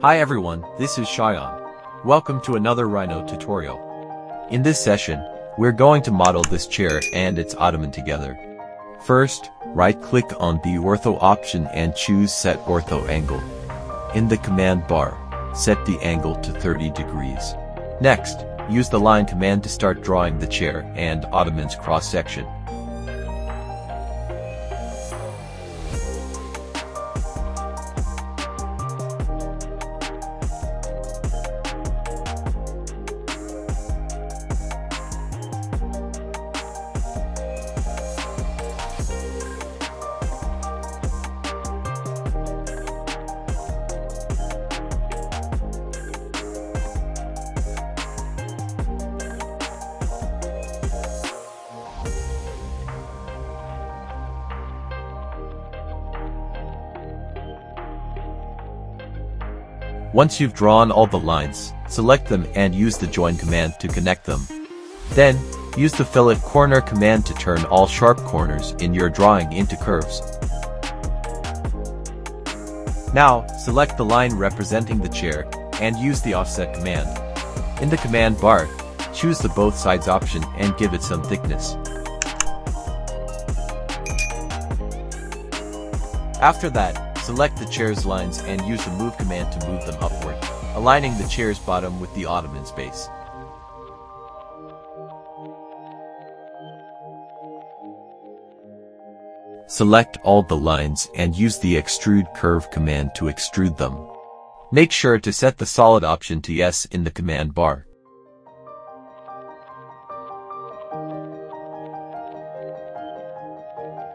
Hi everyone, this is Cheyenne. Welcome to another Rhino tutorial. In this session, we're going to model this chair and its ottoman together. First, right-click on the ortho option and choose Set Ortho Angle. In the command bar, set the angle to 30 degrees. Next, use the line command to start drawing the chair and ottoman's cross-section. Once you've drawn all the lines, select them and use the Join command to connect them. Then, use the Fillet Corner command to turn all sharp corners in your drawing into curves. Now, select the line representing the chair, and use the Offset command. In the command bar, choose the Both Sides option and give it some thickness. After that, select the chair's lines and use the Move command to move them upward, aligning the chair's bottom with the ottoman's base. Select all the lines and use the Extrude Curve command to extrude them. Make sure to set the Solid option to Yes in the command bar.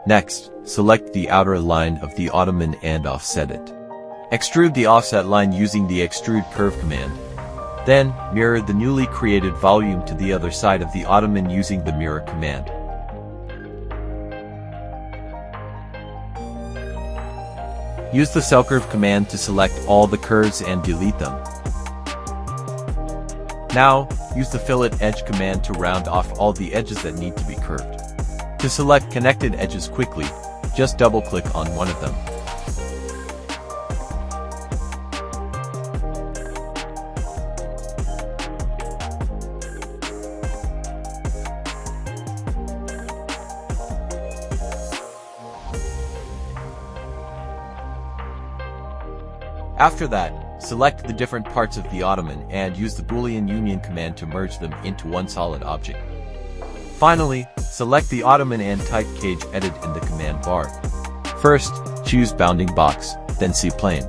Next, select the outer line of the ottoman and offset it. Extrude the offset line using the Extrude Curve command. Then, mirror the newly created volume to the other side of the ottoman using the Mirror command. Use the Cell Curve command to select all the curves and delete them. Now, use the Fillet Edge command to round off all the edges that need to be curved. To select connected edges quickly, just double-click on one of them. After that, select the different parts of the ottoman and use the Boolean Union command to merge them into one solid object. Finally, select the ottoman and type Cage Edit in the command bar. First, choose Bounding Box, then C-Plane.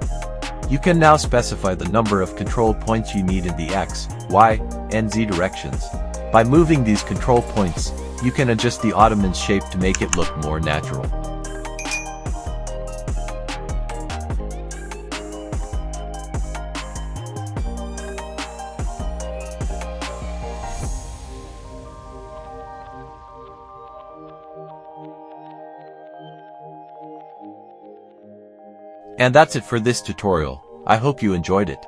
You can now specify the number of control points you need in the X, Y, and Z directions. By moving these control points, you can adjust the ottoman's shape to make it look more natural. And that's it for this tutorial. I hope you enjoyed it.